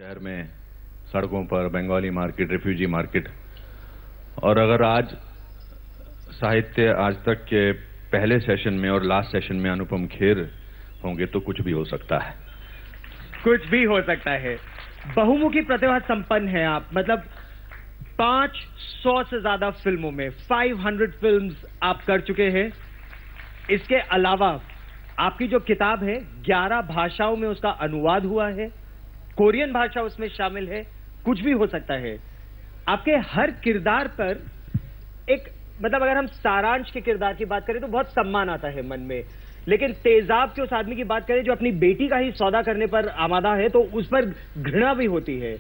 शहर में सड़कों पर बंगाली मार्केट, रेफ्यूजी मार्केट। और अगर आज साहित्य आज तक के पहले सेशन में और लास्ट सेशन में अनुपम खेर होंगे तो कुछ भी हो सकता है। कुछ भी हो सकता है। बहुमुखी प्रतिभा संपन्न है आप, मतलब 500 से ज्यादा फिल्मों में 500 फिल्म्स आप कर चुके हैं। इसके अलावा आपकी जो किताब है 11 भाषाओं में उसका अनुवाद हुआ है, कोरियन भाषा उसमें शामिल है। कुछ भी हो सकता है। आपके हर किरदार पर एक, मतलब अगर हम सारांश के किरदार की बात करें तो बहुत सम्मान आता है मन में, लेकिन तेजाब के उस आदमी की बात करें जो अपनी बेटी का ही सौदा करने पर आमादा है तो उस पर घृणा भी होती है।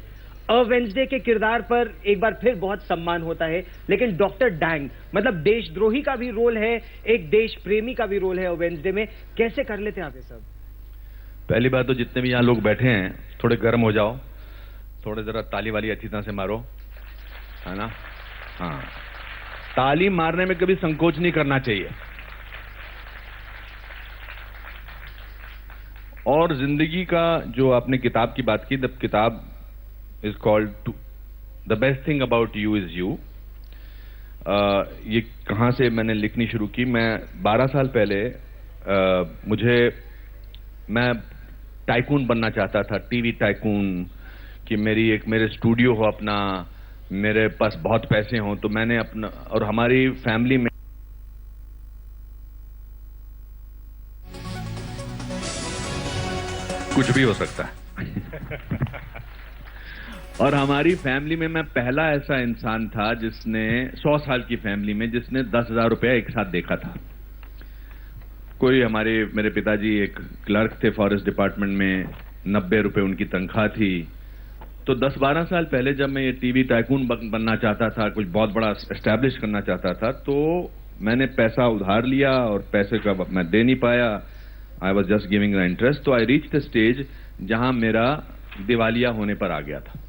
अ वेंसडे के किरदार पर एक बार फिर बहुत सम्मान होता है, लेकिन डॉक्टर डैंग मतलब देशद्रोही का भी रोल है, एक देश प्रेमी का भी रोल है अ वेंसडे में। कैसे कर लेते हैं आप ये सब? पहली बात तो जितने भी यहाँ लोग बैठे हैं थोड़े गर्म हो जाओ, थोड़े जरा ताली वाली अच्छी तरह से मारो, है ना? हाँ, ताली मारने में कभी संकोच नहीं करना चाहिए। और जिंदगी का जो आपने किताब की बात की, द किताब is called the best thing about you is you. ये कहाँ से मैंने लिखनी शुरू की? मैं 12 साल पहले मैं टाइकून बनना चाहता था, टीवी टाइकून, कि मेरे स्टूडियो हो अपना, मेरे पास बहुत पैसे हों। तो मैंने अपना और हमारी फैमिली में कुछ भी हो सकता है। और हमारी फैमिली में मैं पहला ऐसा इंसान था जिसने 100 साल की फैमिली में जिसने 10,000 रुपया एक साथ देखा था। मेरे पिताजी एक क्लर्क थे फॉरेस्ट डिपार्टमेंट में, 90 रुपए उनकी तनख्वाह थी। तो 10-12 साल पहले जब मैं ये टीवी टाइकून बनना चाहता था, कुछ बहुत बड़ा एस्टैब्लिश करना चाहता था, तो मैंने पैसा उधार लिया और पैसे का मैं दे नहीं पाया। आई was just giving the interest. तो आई रीच द स्टेज जहां मेरा दिवालिया होने पर आ गया था।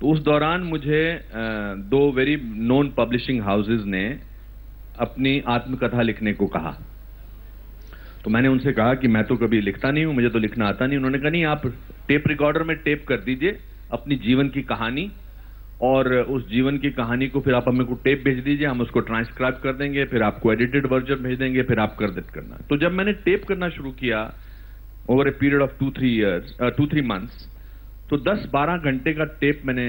तो उस दौरान मुझे 2 वेरी नोन पब्लिशिंग हाउसेज ने अपनी आत्मकथा लिखने को कहा। तो मैंने उनसे कहा कि मैं तो कभी लिखता नहीं हूं, मुझे तो लिखना आता नहीं। उन्होंने कहा नहीं, आप टेप रिकॉर्डर में टेप कर दीजिए अपनी जीवन की कहानी, और उस जीवन की कहानी को फिर आप हमें को टेप भेज दीजिए, हम उसको ट्रांसक्राइब कर देंगे, फिर आपको एडिटेड वर्जन भेज देंगे, फिर आप कर करना। तो जब मैंने टेप करना शुरू किया over a period of 2-3 months, तो 10-12 घंटे का टेप मैंने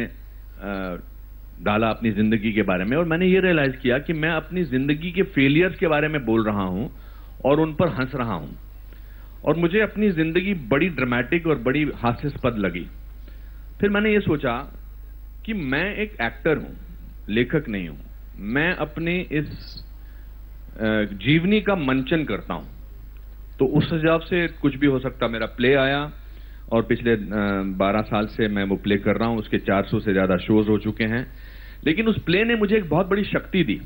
डाला अपनी जिंदगी के बारे में। और मैंने ये रियलाइज किया कि मैं अपनी जिंदगी के फेलियर्स के बारे में बोल रहा हूं और उन पर हंस रहा हूं, और मुझे अपनी जिंदगी बड़ी ड्रामेटिक और बड़ी हास्यास्पद लगी। फिर मैंने ये सोचा कि मैं एक एक्टर हूं, लेखक नहीं हूं। मैं अपने इस जीवनी का मंचन करता हूं। तो उस हिसाब से कुछ भी हो सकता। मेरा प्ले आया और पिछले 12 साल से मैं वो प्ले कर रहा हूं। उसके 400 से ज्यादा शोज हो चुके हैं। लेकिन उस प्ले ने मुझे एक बहुत बड़ी शक्ति दी।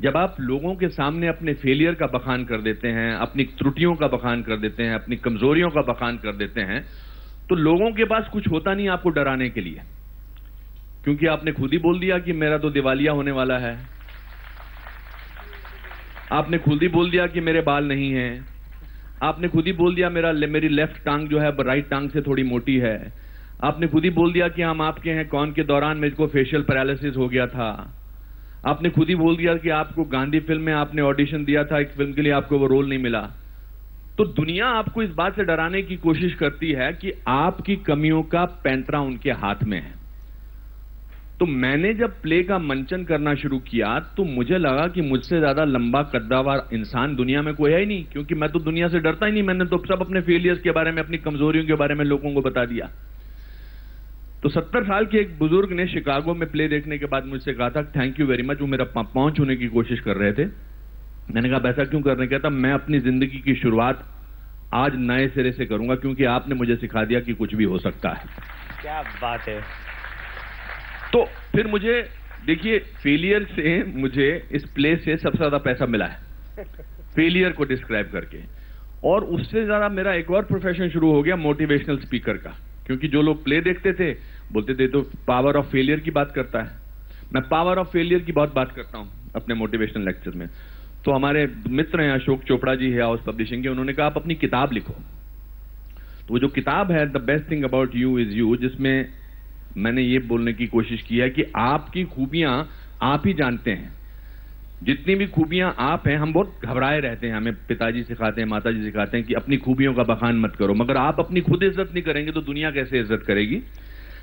जब आप लोगों के सामने अपने फेलियर का बखान कर देते हैं, अपनी त्रुटियों का बखान कर देते हैं, अपनी कमजोरियों का बखान कर देते हैं, तो लोगों के पास कुछ होता नहीं आपको डराने के लिए, क्योंकि आपने खुद ही बोल दिया कि मेरा तो दिवालिया होने वाला है। आपने खुद ही बोल दिया कि मेरे बाल नहीं हैं। आपने खुद ही बोल दिया मेरी लेफ्ट टांग जो है राइट टांग से थोड़ी मोटी है। आपने खुद ही बोल दिया कि हम आपके हैं कौन के दौरान मेरे को फेशियल पैरालिसिस हो गया था। आपने खुद ही बोल दिया कि आपको गांधी फिल्म में आपने ऑडिशन दिया था, एक फिल्म के लिए आपको वो रोल नहीं मिला। तो दुनिया आपको इस बात से डराने की कोशिश करती है कि आपकी कमियों का पैंतरा उनके हाथ में है। तो मैंने जब प्ले का मंचन करना शुरू किया तो मुझे लगा कि मुझसे ज्यादा लंबा कद्दावर इंसान दुनिया में कोई है ही नहीं, क्योंकि मैं तो दुनिया से डरता ही नहीं। मैंने तो सब अपने फेलियर्स के बारे में, अपनी कमजोरियों के बारे में लोगों को बता दिया। तो 70 साल के एक बुजुर्ग ने शिकागो में प्ले देखने के बाद मुझसे कहा था थैंक यू वेरी मच। वो मेरा पहुंच होने की कोशिश कर रहे थे। मैंने कहा ऐसा क्यों कर रहे? कहता मैं अपनी जिंदगी की शुरुआत आज नए सिरे से करूंगा, क्योंकि आपने मुझे सिखा दिया कि कुछ भी हो सकता है। क्या बात है। तो फिर मुझे देखिए, फेलियर से मुझे इस प्ले से सबसे ज्यादा पैसा मिला है, फेलियर को डिस्क्राइब करके। और उससे ज्यादा मेरा एक और प्रोफेशन शुरू हो गया, मोटिवेशनल स्पीकर का। क्योंकि जो लोग प्ले देखते थे बोलते थे तो पावर ऑफ फेलियर की बात करता है। मैं पावर ऑफ फेलियर की बहुत बात करता हूं अपने मोटिवेशनल लेक्चर में। तो हमारे मित्र हैं अशोक चोपड़ा जी है हाउस पब्लिशिंग के, उन्होंने कहा आप अपनी किताब लिखो। तो वो जो किताब है the best thing about you is you, जिसमें मैंने ये बोलने की कोशिश की है कि आपकी खूबियां आप ही जानते हैं। जितनी भी खूबियां आप हैं, हम बहुत घबराए रहते हैं, हमें पिताजी सिखाते हैं, माताजी सिखाते हैं कि अपनी खूबियों का बखान मत करो, मगर आप अपनी खुद इज्जत नहीं करेंगे तो दुनिया कैसे इज्जत करेगी।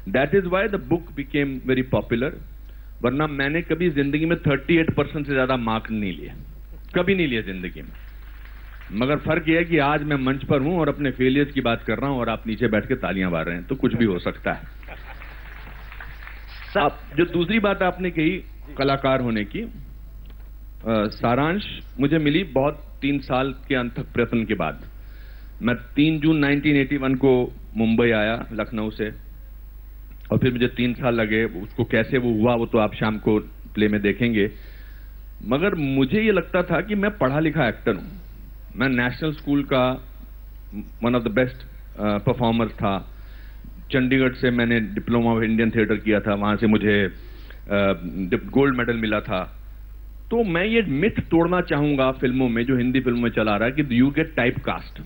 That is why the book became very popular. वरना मैंने कभी जिंदगी में 38% से ज्यादा मार्क नहीं लिए, कभी नहीं लिए जिंदगी में। मगर फर्क यह है कि आज मैं मंच पर हूं और अपने फेलियर्स की बात कर रहा हूं और आप नीचे बैठ के तालियां मार रहे हैं, तो कुछ भी हो सकता है। अब जो दूसरी बात आपने कही कलाकार होने की, सारांश मुझे मिली बहुत 3 साल के अथक प्रयत्न के बाद। मैं 3 जून 1981 को मुंबई आया लखनऊ से, और फिर मुझे 3 साल लगे। उसको कैसे वो हुआ वो तो आप शाम को प्ले में देखेंगे। मगर मुझे ये लगता था कि मैं पढ़ा लिखा एक्टर हूं। मैं नेशनल स्कूल का one of the best performer था। चंडीगढ़ से मैंने डिप्लोमा ऑफ इंडियन थिएटर किया था, वहां से मुझे गोल्ड मेडल मिला था। तो मैं ये मिथ तोड़ना चाहूंगा फिल्मों में, जो हिंदी फिल्मों में चला रहा है कि यू गेट टाइप कास्ट।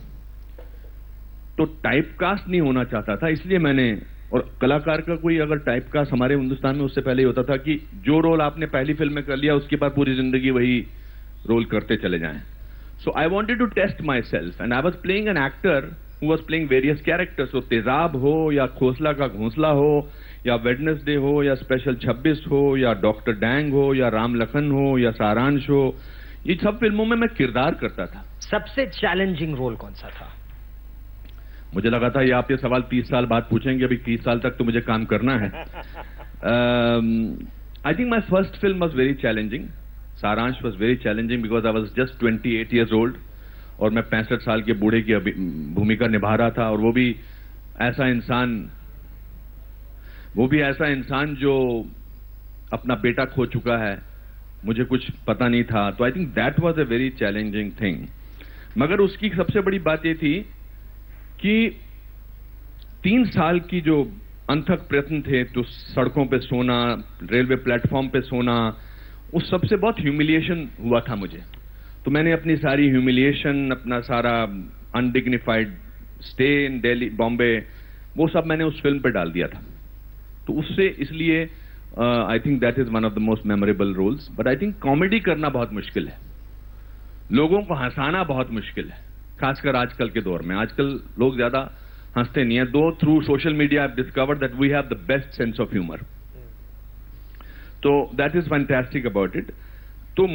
तो टाइप कास्ट नहीं होना चाहता था, इसलिए मैंने, और कलाकार का कोई अगर टाइप कास्ट हमारे हिंदुस्तान में उससे पहले ही होता था कि जो रोल आपने पहली फिल्म में कर लिया उसके बाद पूरी जिंदगी वही रोल करते चले जाएं। So I wanted to test myself and I was playing an actor who was playing various characters. तो तेजाब हो या खोसला का घोंसला हो या वेडनेसडे हो या स्पेशल 26 हो या डॉक्टर डैंग हो या राम लखन हो या सारांश हो, ये सब फिल्मों में मैं किरदार करता था। सबसे चैलेंजिंग रोल कौन सा था? मुझे लगा था ये आप ये सवाल 30 साल बाद पूछेंगे, अभी 30 साल तक तो मुझे काम करना है। I think my first film was very challenging. Saaransh was very challenging because I was just 28 years old और मैं 65 साल के बूढ़े की भूमिका निभा रहा था, और वो भी ऐसा इंसान जो अपना बेटा खो चुका है। मुझे कुछ पता नहीं था, तो आई think that was a very challenging thing. मगर उसकी सबसे बड़ी बात यह थी कि 3 साल की जो अथक प्रयत्न थे, तो सड़कों पे सोना, रेलवे प्लेटफॉर्म पे सोना, उस सबसे बहुत ह्यूमिलिएशन हुआ था मुझे। तो मैंने अपनी सारी ह्यूमिलिएशन, अपना सारा undignified stay in Delhi, Bombay, वो सब मैंने उस फिल्म पे डाल दिया था। तो उससे इसलिए I think that is one of the most memorable roles. But I think comedy करना बहुत मुश्किल है, लोगों को हंसाना बहुत मुश्किल है, खासकर आजकल के दौर में। आजकल लोग ज्यादा हंसते नहीं है, though through social media I have discovered that we have the best sense of humour. तो that is fantastic about it. तो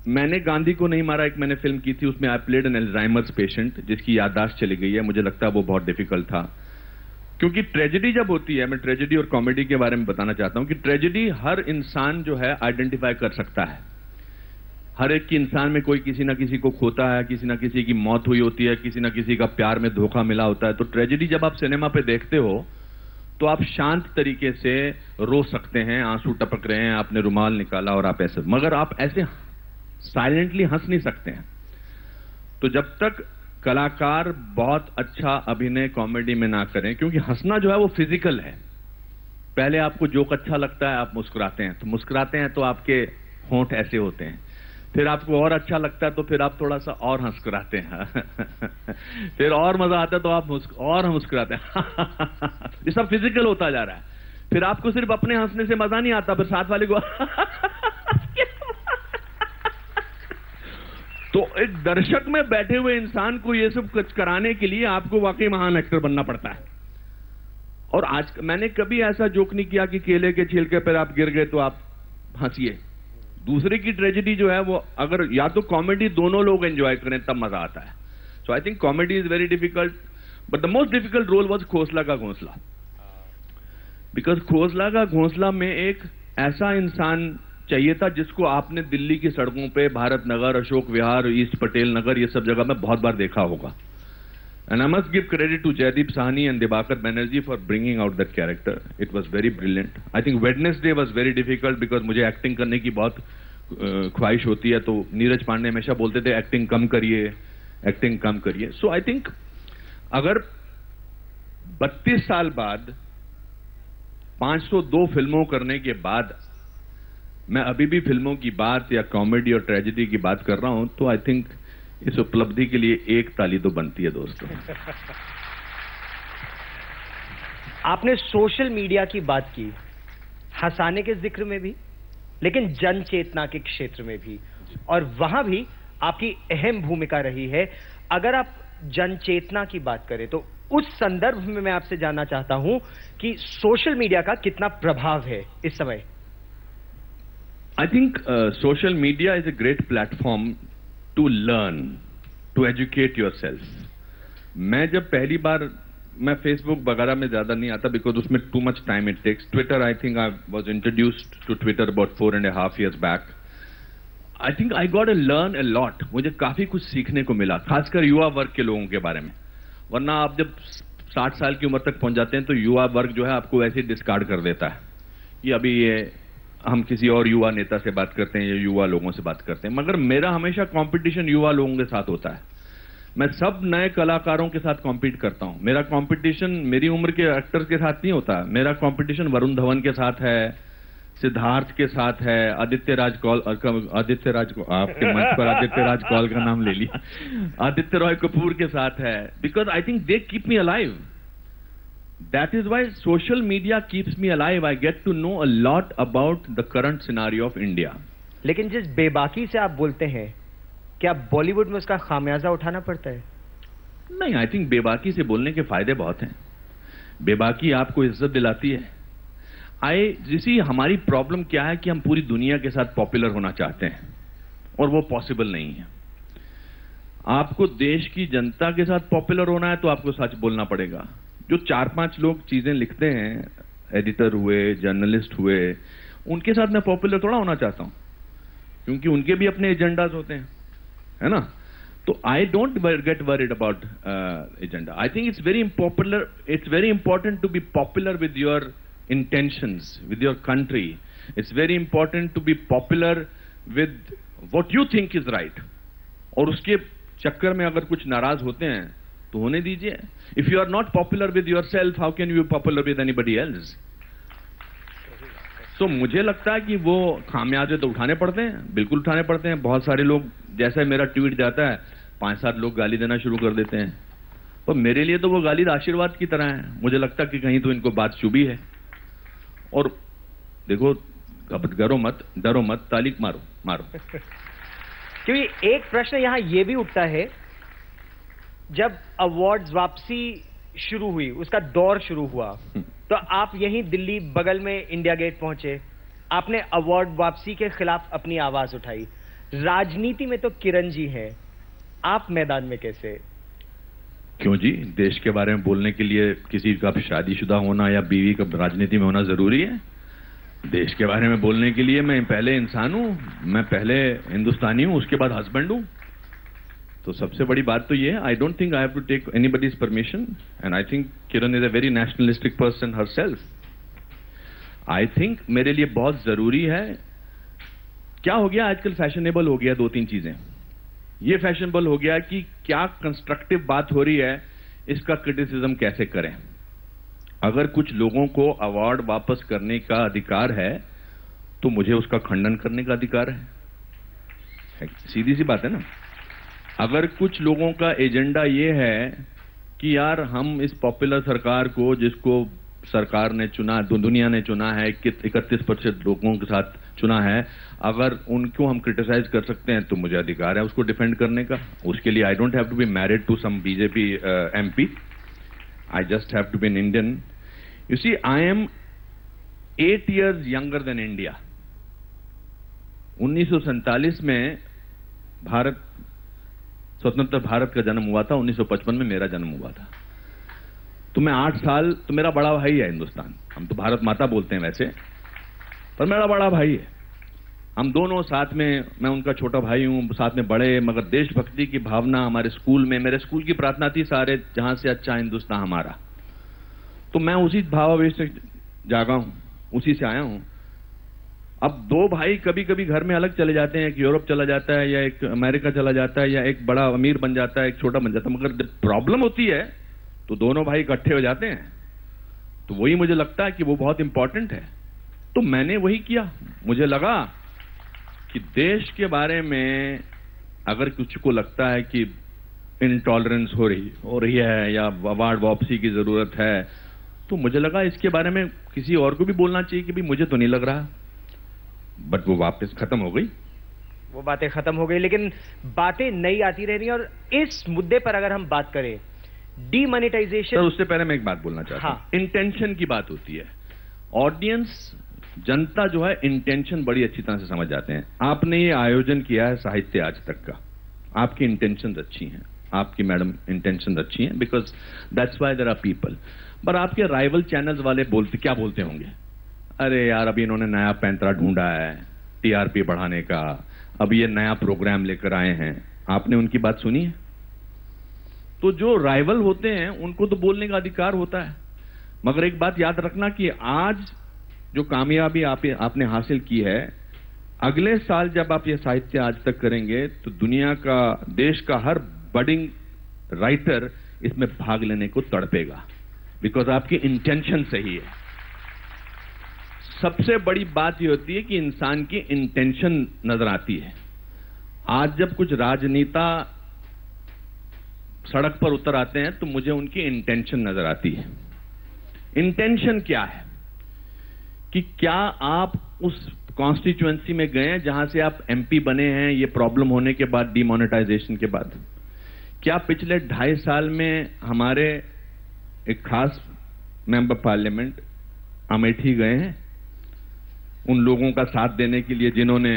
मैंने गांधी को नहीं मारा, एक मैंने फिल्म की थी, उसमें I played an Alzheimer's patient जिसकी याददाश्त चली गई है। मुझे लगता है वो बहुत डिफिकल्ट था, क्योंकि ट्रेजेडी जब होती है, मैं ट्रेजेडी और कॉमेडी के बारे में बताना चाहता हूं कि ट्रेजेडी हर इंसान जो है आइडेंटिफाई कर सकता है। हर एक की इंसान में कोई किसी ना किसी को खोता है, किसी ना किसी की मौत हुई होती है, किसी ना किसी का प्यार में धोखा मिला होता है। तो ट्रेजेडी जब आप सिनेमा पे देखते हो तो आप शांत तरीके से रो सकते हैं, आंसू टपक रहे हैं, आपने रुमाल निकाला और आप ऐसे, मगर आप ऐसे साइलेंटली हंस नहीं सकते हैं। तो जब तक कलाकार बहुत अच्छा अभिनय कॉमेडी में ना करें, क्योंकि हंसना जो है वो फिजिकल है। पहले आपको जोक अच्छा लगता है, आप मुस्कुराते हैं, तो मुस्कुराते हैं तो आपके होंठ ऐसे होते हैं। फिर आपको और अच्छा लगता है तो फिर आप थोड़ा सा और मुस्कुराते हैं। फिर और मजा आता है तो आप और मुस्कुराते हैं। ये सब फिजिकल होता जा रहा है। फिर आपको सिर्फ अपने हंसने से मजा नहीं आता, फिर साथ वाले को तो एक दर्शक में बैठे हुए इंसान को ये सब कुछ कराने के लिए आपको वाकई महान एक्टर बनना पड़ता है। और आज मैंने कभी ऐसा जोक नहीं किया कि केले के छिलके पर आप गिर गए तो आप हंसिए। दूसरे की ट्रेजेडी जो है वो, अगर या तो कॉमेडी दोनों लोग एंजॉय करें तब मजा आता है। So I think comedy is very difficult, but the most difficult role was Khosla Ka Ghosla. Because Khosla Ka घोंसला में एक ऐसा इंसान चाहिए था जिसको आपने दिल्ली की सड़कों पे, भारत नगर, अशोक विहार, ईस्ट पटेल नगर, ये सब जगह में बहुत बार देखा होगा। And I must give credit to Jaideep Sahni and Dibakar Banerjee for bringing out that character. It was very brilliant. I think Wednesday was very difficult because मुझे एक्टिंग करने की बहुत ख्वाहिश होती है। तो नीरज पांडे हमेशा बोलते थे एक्टिंग कम करिए, एक्टिंग कम करिए। सो आई थिंक अगर 32 साल बाद 502 फिल्मों करने के बाद मैं अभी भी फिल्मों की बात या कॉमेडी और ट्रेजेडी की बात कर रहा हूं, तो आई थिंक इस उपलब्धि के लिए एक ताली तो बनती है दोस्तों। आपने सोशल मीडिया की बात की, हंसाने के जिक्र में भी, लेकिन जन चेतना के क्षेत्र में भी, और वहां भी आपकी अहम भूमिका रही है। अगर आप जन चेतना की बात करें तो उस संदर्भ में मैं आपसे जानना चाहता हूं कि सोशल मीडिया का कितना प्रभाव है इस समय। I think social media is a great platform to learn, to educate yourself. मैं जब पहली बार, मैं फेसबुक वगैरह में ज्यादा नहीं आता बिकॉज उसमें too much time it takes. Twitter, I think I was introduced to Twitter about 4.5 years back. I think I got a learn a lot. मुझे काफी कुछ सीखने को मिला, खासकर युवा वर्ग के लोगों के बारे में। वरना आप जब 60 साल की उम्र तक पहुंच जाते हैं तो युवा वर्ग जो है आपको वैसे ही डिस्कार्ड कर देता है। ये अभी ये हम किसी और युवा नेता से बात करते हैं या युवा लोगों से बात करते हैं, मगर मेरा हमेशा कंपटीशन युवा लोगों के साथ होता है। मैं सब नए कलाकारों के साथ कॉम्पीट करता हूं। मेरा कंपटीशन मेरी उम्र के एक्टर्स के साथ नहीं होता। मेरा कंपटीशन वरुण धवन के साथ है, सिद्धार्थ के साथ है, आदित्य राज कौल, आपके मंच पर आदित्य राज कौल का नाम ले लिया, आदित्य रॉय कपूर के साथ है। Because I think they keep me alive. That is why social media keeps me alive. I get to know a lot about the current scenario of India. लेकिन जिस बेबाकी से आप बोलते हैं, क्या बॉलीवुड में उसका खामियाजा उठाना पड़ता है? नहीं, आई थिंक बेबाकी से बोलने के फायदे बहुत हैं। बेबाकी आपको इज्जत दिलाती है। जिसी हमारी प्रॉब्लम क्या है कि हम पूरी दुनिया के साथ पॉपुलर होना चाहते हैं और वो पॉसिबल नहीं है। आपको देश की जनता के साथ पॉपुलर होना है तो आपको सच बोलना पड़ेगा। जो 4-5 लोग चीजें लिखते हैं, एडिटर हुए, जर्नलिस्ट हुए, उनके साथ मैं पॉपुलर थोड़ा होना चाहता हूं, क्योंकि उनके भी अपने एजेंडाज होते हैं, है ना। तो I don't get worried about agenda. I think it's very important to be popular with your intentions, with your country. It's very important to be popular with what you think is right. और उसके चक्कर में अगर कुछ नाराज होते हैं तो होने दीजिए। If you are not popular with yourself, how can you be popular with anybody else? So मुझे लगता है कि वो खामियाजे तो उठाने पड़ते हैं, बिल्कुल उठाने पड़ते हैं। बहुत सारे लोग, जैसे मेरा ट्वीट जाता है 5-7 लोग गाली देना शुरू कर देते हैं, पर मेरे लिए तो वो गाली आशीर्वाद की तरह है। मुझे लगता है कि कहीं तो इनको बात चुभी है। और देखो, डरो मत, ताली मारो। क्योंकि एक प्रश्न यहां यह भी उठता है, जब अवार्ड्स वापसी शुरू हुई, उसका दौर शुरू हुआ, तो आप यहीं दिल्ली बगल में इंडिया गेट पहुंचे, आपने अवार्ड वापसी के खिलाफ अपनी आवाज उठाई। राजनीति में तो किरण जी हैं, आप मैदान में कैसे? क्यों जी, देश के बारे में बोलने के लिए किसी का शादीशुदा होना या बीवी का राजनीति में होना जरूरी है? देश के बारे में बोलने के लिए मैं पहले इंसान हूं, मैं पहले हिंदुस्तानी हूं, उसके बाद हस्बैंड हूं। तो सबसे बड़ी बात तो ये है, I don't think I have to take anybody's permission, and I think Kiran is a very nationalistic person herself. I think मेरे लिए बहुत जरूरी है। क्या हो गया आजकल, फैशनेबल हो गया 2-3 चीजें। ये फैशनेबल हो गया कि क्या कंस्ट्रक्टिव बात हो रही है, इसका क्रिटिसिज्म कैसे करें। अगर कुछ लोगों को अवार्ड वापस करने का अधिकार है तो मुझे उसका खंडन करने का अधिकार है। सीधी सी बात है ना। अगर कुछ लोगों का एजेंडा ये है कि यार हम इस पॉपुलर सरकार को, जिसको सरकार ने चुना, दुनिया ने चुना है, 31% लोगों के साथ चुना है, अगर उनको हम क्रिटिसाइज कर सकते हैं तो मुझे अधिकार है उसको डिफेंड करने का। उसके लिए I don't have to be married to some BJP MP, I just have to be an Indian. You see, I am 8 years younger than India. 1947 में स्वतंत्र भारत का जन्म हुआ था, 1955 में मेरा जन्म हुआ था। तो मैं 8 साल, तो मेरा बड़ा भाई है हिंदुस्तान। हम तो भारत माता बोलते हैं वैसे, पर मेरा बड़ा भाई है। हम दोनों साथ में, मैं उनका छोटा भाई हूं, साथ में बड़े। मगर देशभक्ति की भावना हमारे स्कूल में, मेरे स्कूल की प्रार्थना थी, सारे जहां से अच्छा हिंदुस्तान हमारा। तो मैं उसी भावावेश से जागा हूं, उसी से आया हूं। अब 2 भाई कभी कभी घर में अलग चले जाते हैं, एक यूरोप चला जाता है या एक अमेरिका चला जाता है, या एक बड़ा अमीर बन जाता है, एक छोटा बन जाता है। मगर जब प्रॉब्लम होती है तो दोनों भाई इकट्ठे हो जाते हैं। तो वही मुझे लगता है कि वो बहुत इंपॉर्टेंट है। तो मैंने वही किया। मुझे लगा कि देश के बारे में अगर कुछ को लगता है कि इंटॉलरेंस हो रही है या अवार्ड वापसी की जरूरत है, तो मुझे लगा इसके बारे में किसी और को भी बोलना चाहिए कि भाई मुझे तो नहीं लग रहा, बट वो वापस खत्म हो गई। वो बातें खत्म हो गई, लेकिन बातें नई आती रह रही हैं। और इस मुद्दे पर अगर हम बात करें, डीमोनेटाइजेशन। सर उससे पहले मैं एक बात बोलना चाहता हूं। हाँ। इंटेंशन की बात होती है, ऑडियंस, जनता जो है इंटेंशन बड़ी अच्छी तरह से समझ जाते हैं। आपने ये आयोजन किया है साहित्य आज तक का, आपकी इंटेंशन अच्छी हैं, आपकी मैडम इंटेंशन अच्छी हैं, because that's why there are people. पर आपके राइवल चैनल्स वाले क्या बोलते होंगे, अरे यार अभी इन्होंने नया पैंतरा ढूंढा है टीआरपी बढ़ाने का, अब ये नया प्रोग्राम लेकर आए हैं। आपने उनकी बात सुनी है? तो जो राइवल होते हैं उनको तो बोलने का अधिकार होता है, मगर एक बात याद रखना कि आज जो कामयाबी आपने हासिल की है, अगले साल जब आप ये साहित्य आज तक करेंगे तो दुनिया का, देश का हर बडिंग राइटर इसमें भाग लेने को तड़पेगा, बिकॉज आपकी इंटेंशन सही है। सबसे बड़ी बात यह होती है कि इंसान की इंटेंशन नजर आती है। आज जब कुछ राजनेता सड़क पर उतर आते हैं तो मुझे उनकी इंटेंशन नजर आती है। इंटेंशन क्या है कि क्या आप उस कॉन्स्टिट्यूएंसी में गए जहां से आप एमपी बने हैं ये प्रॉब्लम होने के बाद, डिमोनेटाइजेशन के बाद? क्या पिछले 2.5 साल में हमारे एक खास मेंबर पार्लियामेंट अमेठी गए हैं उन लोगों का साथ देने के लिए जिन्होंने,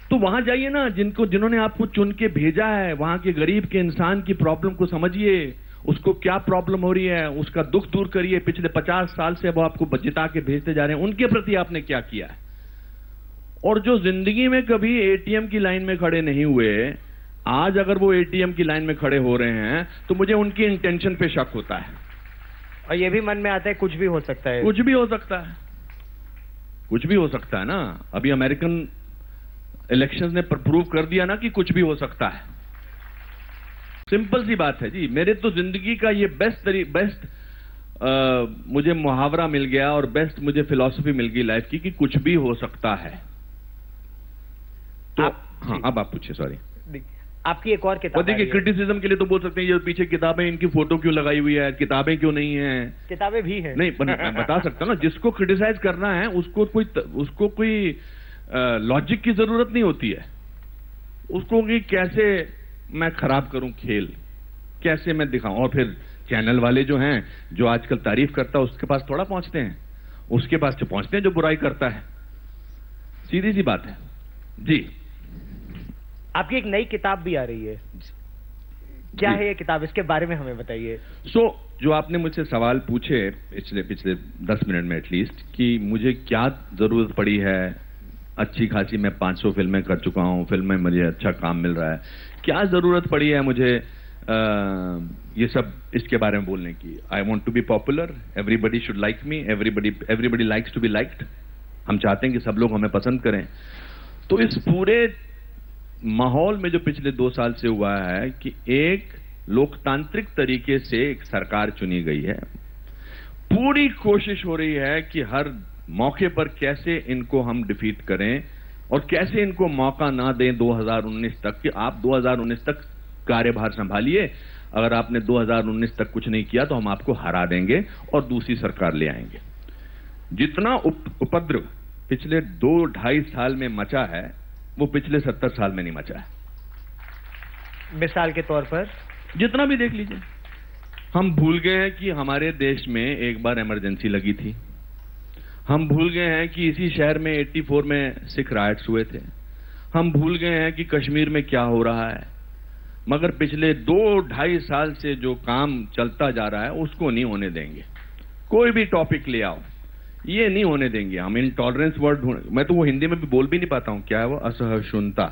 तो वहां जाइए ना, जिन्होंने आपको चुन के भेजा है, वहां के गरीब के इंसान की प्रॉब्लम को समझिए, उसको क्या प्रॉब्लम हो रही है, उसका दुख दूर करिए। पिछले 50 साल से वो आपको जिता के भेजते जा रहे हैं, उनके प्रति आपने क्या किया है? और जो जिंदगी में कभी एटीएम की लाइन में खड़े नहीं हुए, आज अगर वो एटीएम की लाइन में खड़े हो रहे हैं तो मुझे उनकी इंटेंशन पे शक होता है। और ये भी मन में आता है कुछ भी हो सकता है, कुछ भी हो सकता है, कुछ भी हो सकता है ना। अभी अमेरिकन इलेक्शंस ने प्रूव कर दिया ना कि कुछ भी हो सकता है। सिंपल सी बात है जी। मेरे तो जिंदगी का ये बेस्ट मुझे मुहावरा मिल गया और बेस्ट मुझे फिलॉसफी मिल गई लाइफ की कि कुछ भी हो सकता है। तो हाँ, अब आप पूछिए। सॉरी, आपकी एक और किताब। देखिए, क्रिटिसिज्म के लिए तो बोल सकते हैं ये पीछे किताबें, इनकी फोटो क्यों लगाई हुई है, किताबें क्यों नहीं है? किताबें भी हैं। नहीं, मैं बता सकता हूं ना, जिसको क्रिटिसाइज करना है उसको कोई लॉजिक की जरूरत नहीं होती है। उसको कि कैसे मैं खराब करूं खेल, कैसे मैं दिखाऊं। और फिर चैनल वाले जो हैं, जो आजकल तारीफ करता है उसके पास थोड़ा पहुंचते हैं, उसके पास तो पहुंचते हैं जो बुराई करता है। सीधी सी बात है जी। आपकी एक नई किताब भी आ रही है, क्या है ये किताब, इसके बारे में हमें बताइए। जो आपने मुझसे सवाल पूछे पिछले 10 मिनट में एटलीस्ट, कि मुझे क्या जरूरत पड़ी है, अच्छी खासी मैं 500 फिल्में कर चुका हूं, फिल्म में मुझे अच्छा काम मिल रहा है, क्या जरूरत पड़ी है मुझे ये सब इसके बारे में बोलने की? I want to be popular, everybody should like me, everybody likes to be liked. हम चाहते हैं कि सब लोग हमें पसंद करें। तो इस पूरे माहौल में जो पिछले 2 साल से हुआ है कि एक लोकतांत्रिक तरीके से एक सरकार चुनी गई है, पूरी कोशिश हो रही है कि हर मौके पर कैसे इनको हम डिफीट करें और कैसे इनको मौका ना दें 2019 तक कि आप 2019 तक कार्यभार संभालिए, अगर आपने 2019 तक कुछ नहीं किया तो हम आपको हरा देंगे और दूसरी सरकार ले आएंगे। जितना उपद्रव पिछले 2-2.5 साल में मचा है वो पिछले 70 साल में नहीं मचा है। मिसाल के तौर पर जितना भी देख लीजिए, हम भूल गए हैं कि हमारे देश में एक बार इमरजेंसी लगी थी, हम भूल गए हैं कि इसी शहर में 84 में सिख राइट्स हुए थे, हम भूल गए हैं कि कश्मीर में क्या हो रहा है। मगर पिछले 2-2.5 साल से जो काम चलता जा रहा है उसको नहीं होने देंगे। कोई भी टॉपिक ले आओ, ये नहीं होने देंगे हम। इंटॉलरेंस वर्ड मैं तो वो हिंदी में भी बोल भी नहीं पाता हूं, क्या है वो, असहिष्णुता।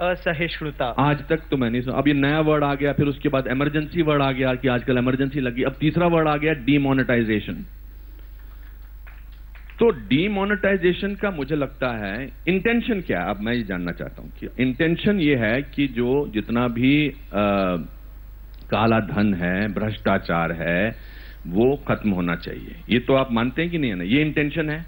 असहिष्णुता आज तक तो मैं नहीं सुना। अब ये नया वर्ड आ गया, फिर उसके बाद इमरजेंसी वर्ड आ गया कि आजकल इमरजेंसी लगी, अब तीसरा वर्ड आ गया डीमोनेटाइजेशन। तो डीमोनेटाइजेशन का मुझे लगता है इंटेंशन क्या है, अब मैं ये जानना चाहता हूं कि इंटेंशन ये है कि जो जितना भी काला धन है, भ्रष्टाचार है, वो खत्म होना चाहिए। ये तो आप मानते हैं कि नहीं है ना, ये इंटेंशन है।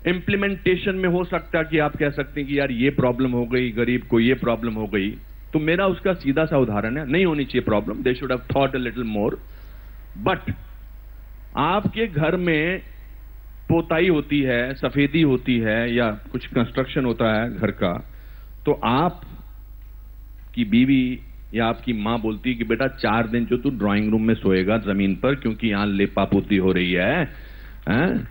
इम्प्लीमेंटेशन में हो सकता है कि आप कह सकते हैं कि यार ये प्रॉब्लम हो गई, गरीब को ये प्रॉब्लम हो गई, तो मेरा उसका सीधा सा उदाहरण है, नहीं होनी चाहिए problem, they should have thought a little more. But आपके घर में पोताई होती है, सफेदी होती है, या कुछ कंस्ट्रक्शन होता है घर का, तो आप की बीवी या आपकी मां बोलती है कि बेटा 4 दिन जो तू ड्राइंग रूम में सोएगा जमीन पर, क्योंकि यहां लेपा पोती हो रही है, हैं?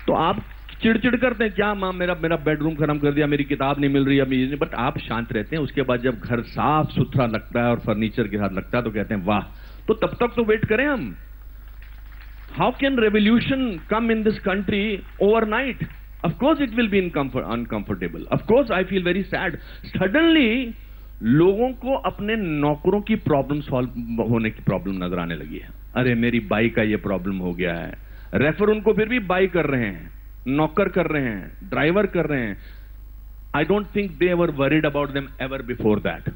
तो आप चिड़चिड़ करते हैं, क्या मां मेरा बेडरूम खत्म कर दिया, मेरी किताब नहीं मिल रही, अभी नहीं, बट आप शांत रहते हैं। उसके बाद जब घर साफ सुथरा लगता है और फर्नीचर के साथ लगता है तो कहते हैं वाह। तो तब तक तो वेट करें हम। How can revolution come in this country overnight? Of course it will be uncomfortable, of course I feel very sad. Suddenly लोगों को अपने नौकरों की प्रॉब्लम सॉल्व होने की प्रॉब्लम नजर आने लगी है। अरे मेरी बाई का ये प्रॉब्लम हो गया है, रेफर उनको फिर भी बाई कर रहे हैं, नौकर कर रहे हैं, ड्राइवर कर रहे हैं। I don't think they ever worried about them ever before that,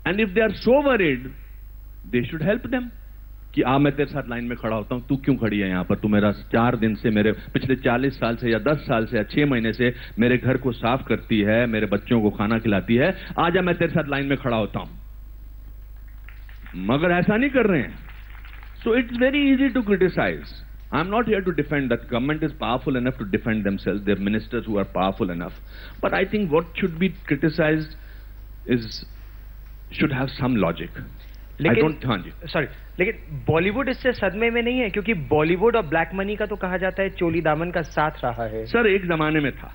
and if they are so worried they should help them कि मैं तेरे साथ लाइन में खड़ा होता हूं, तू क्यों खड़ी है यहां पर, तू मेरा 4 दिन से, मेरे पिछले 40 साल से या 10 साल से या 6 महीने से मेरे घर को साफ करती है, मेरे बच्चों को खाना खिलाती है, आजा मैं तेरे साथ लाइन में खड़ा होता हूं। मगर ऐसा नहीं कर रहे हैं। So it's very easy to criticise. I am not here to defend that government is powerful enough to defend themselves, their ministers who are powerful enough, but I think what should be criticised is should have some logic. लेकिन बॉलीवुड इससे सदमे में नहीं है, क्योंकि बॉलीवुड और black money का तो कहा जाता है चोली दामन का साथ रहा है। सर एक जमाने में था,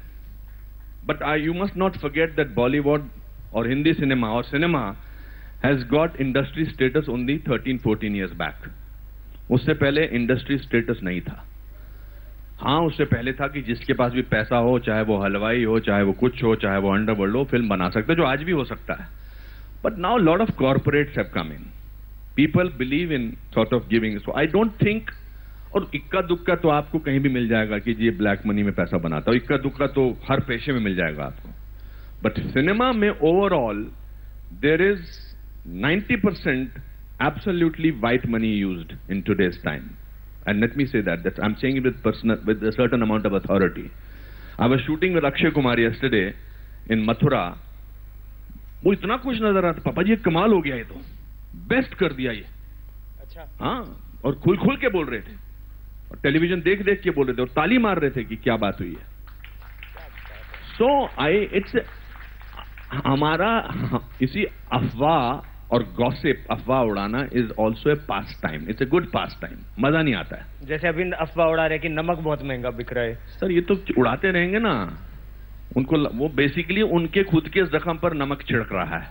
but you must not forget that Bollywood और हिंदी सिनेमा और cinema has got industry status only 13-14 years back. उससे पहले इंडस्ट्री स्टेटस नहीं था। हाँ, उससे पहले था कि जिसके पास भी पैसा हो, चाहे वो हलवाई हो, चाहे वो कुछ हो, चाहे वो अंडरवर्ल्ड हो, फिल्म बना सकते, जो आज भी हो सकता है। But now a lot of corporates have come in. People believe in sort of giving. So I don't think, और इक्का दुक्का तो आपको कहीं भी मिल जाएगा कि ये ब्लैक मनी में पैसा बनाता है, इक्का दुक्का तो हर पेशे में मिल जाएगा आपको। बट सिनेमा में overall there is 90% absolutely white money used in today's time. And let me say that I'm saying it with a certain amount of authority. I was shooting with Akshay Kumar yesterday in Mathura. वो इतना कुछ नजर आता, पापा जी ये कमाल हो गया, ये तो बेस्ट कर दिया ये। अच्छा। हाँ, और खुल खुल के बोल रहे थे, और टेलीविजन देख देख के बोल रहे थे, और ताली मार रहे थे कि क्या बात हुई है। सो हमारा इसी अफवाह और गॉसिप, अफवाह उड़ाना is also a pass time. It's a good pass time, मजा नहीं आता है। जैसे अभी अफवाह उड़ा रहे कि नमक बहुत महंगा बिक रहा है। सर ये तो उड़ाते रहेंगे ना, उनको वो बेसिकली उनके खुद के जख्म पर नमक छिड़क रहा है,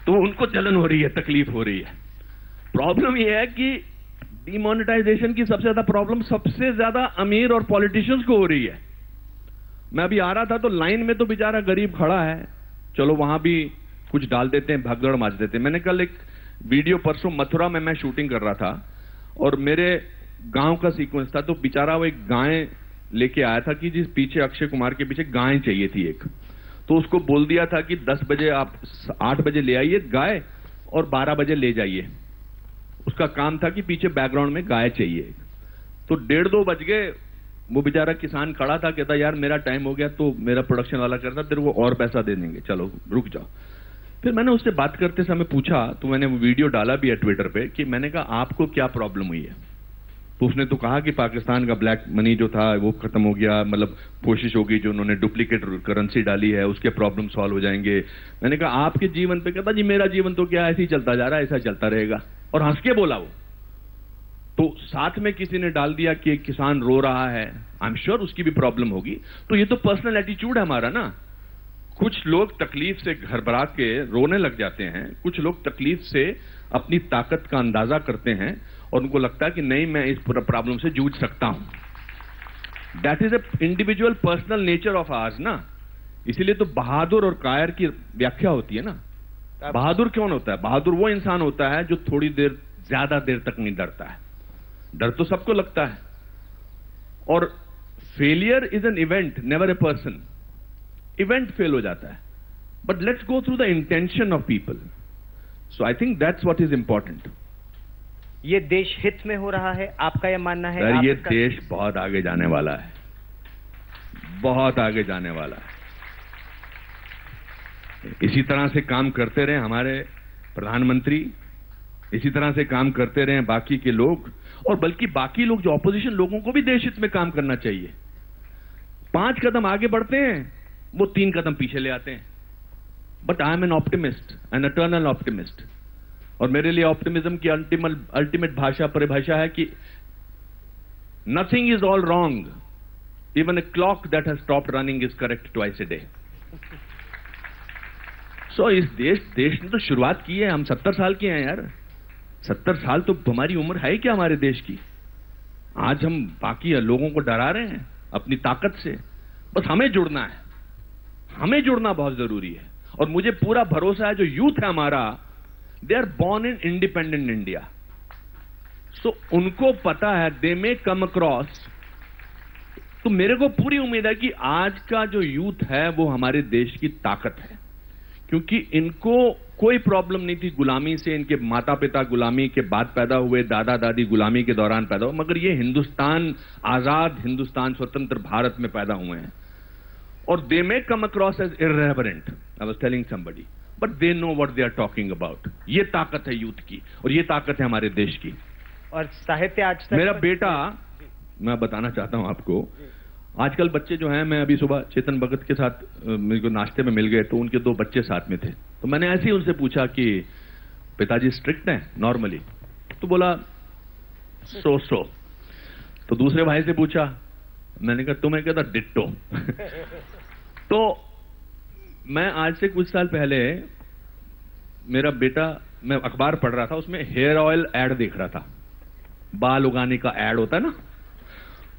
तो उनको जलन हो रही है, तकलीफ हो रही है। प्रॉब्लम ये है कि डिमोनेटाइजेशन की सबसे ज्यादा प्रॉब्लम सबसे ज्यादा अमीर और पॉलिटिशियंस को हो रही है। मैं अभी आ रहा था तो लाइन में तो बेचारा गरीब खड़ा है, चलो वहां भी कुछ डाल देते हैं, भगदड़ मच देते हैं। मैंने कल एक वीडियो, परसों मथुरा में मैं शूटिंग कर रहा था और मेरे गांव का सीक्वेंस था, तो बेचारा वो एक गाय लेके आया था कि जिस पीछे अक्षय कुमार के पीछे गाय चाहिए थी एक, तो उसको बोल दिया था कि 10 बजे आप 8 बजे ले आइए गाय और 12 बजे ले जाइए। उसका काम था कि पीछे बैकग्राउंड में गाय चाहिए। तो 1:30-2 बज गए, वो बेचारा किसान खड़ा था, कहता यार मेरा टाइम हो गया, तो मेरा प्रोडक्शन वाला कहता तेरे को और पैसा दे देंगे, चलो रुक जाओ। फिर मैंने उससे बात करते समय पूछा, तो मैंने वो वीडियो डाला भी है ट्विटर पे, कि मैंने कहा आपको क्या प्रॉब्लम हुई है? तो उसने तो कहा कि पाकिस्तान का ब्लैक मनी जो था वो खत्म हो गया, मतलब कोशिश होगी, जो उन्होंने डुप्लीकेट करेंसी डाली है उसके प्रॉब्लम सॉल्व हो जाएंगे। मैंने कहा आपके जीवन पे? कहता जी मेरा जीवन तो क्या ऐसे ही चलता जा रहा है, ऐसा चलता रहेगा। और हंस के बोला वो। तो साथ में किसी ने डाल दिया कि एक किसान रो रहा है, आई एम श्योर उसकी भी प्रॉब्लम होगी। तो ये तो पर्सनल एटीट्यूड है हमारा ना। कुछ लोग तकलीफ से घबरा के रोने लग जाते हैं, कुछ लोग तकलीफ से अपनी ताकत का अंदाजा करते हैं और उनको लगता है कि नहीं मैं इस प्रॉब्लम से जूझ सकता हूं। That is a individual personal nature of hours ना। इसीलिए तो बहादुर और कायर की व्याख्या होती है ना। बहादुर कौन होता है? बहादुर वो इंसान होता है जो थोड़ी देर, ज्यादा देर तक नहीं डरता है। डर तो सबको लगता है। और failure is an event, never a person. Event fail हो जाता है, but let's go through the intention of people. So I think that's what is important. ये देश हित में हो रहा है, आपका यह मानना है? सर, ये देश बहुत आगे जाने वाला है, बहुत आगे जाने वाला है। इसी तरह से काम करते रहे हमारे प्रधानमंत्री, इसी तरह से काम करते रहे बाकी के लोग, और बल्कि बाकी लोग जो ऑपोजिशन लोगों को भी देश हित में काम करना चाहिए। 5 कदम आगे बढ़ते हैं, वो 3 कदम पीछे ले आते हैं। But I am an optimist, an eternal optimist. और मेरे लिए ऑप्टिमिज्म की अल्टीमेट परिभाषा है कि nothing is all wrong, even a clock that has stopped running is correct twice a day. So इस देश ने तो शुरुआत की है, हम 70 साल के हैं यार। 70 साल तो हमारी उम्र है क्या हमारे देश की? आज हम बाकी लोगों को डरा रहे हैं अपनी ताकत से। बस हमें जुड़ना है, हमें जुड़ना बहुत जरूरी है। और मुझे पूरा भरोसा है जो यूथ है हमारा, they are born in independent India. So उनको पता है, दे मे कम अक्रॉस। तो मेरे को पूरी उम्मीद है कि आज का जो यूथ है वो हमारे देश की ताकत है, क्योंकि इनको कोई प्रॉब्लम नहीं थी गुलामी से। इनके माता पिता गुलामी के बाद पैदा हुए, दादा दादी गुलामी के दौरान पैदा हुए, मगर ये हिंदुस्तान, आजाद हिंदुस्तान, स्वतंत्र भारत में पैदा हुए हैं। और they may come across as irreverent, I was telling somebody, but they know what they are talking about. ये ताकत है यूथ की, और ये ताकत है हमारे देश की। और साहित्य आज तक मेरा बेटा, मैं बताना चाहता हूं आपको, आजकल बच्चे जो हैं, मैं अभी सुबह चेतन भगत के साथ मेरे को नाश्ते में मिल गए, तो उनके 2 बच्चे साथ में थे। तो मैंने ऐसे ही उनसे पूछा कि पिताजी स्ट्रिक्ट हैं नॉर्मली? तो बोला सो। तो दूसरे भाई से पूछा, मैंने कहा तुम्हें कहता डिट्टो। तो मैं आज से कुछ साल पहले, मेरा बेटा, मैं अखबार पढ़ रहा था, उसमें हेयर ऑयल ऐड देख रहा था, बाल उगाने का ऐड होता है ना,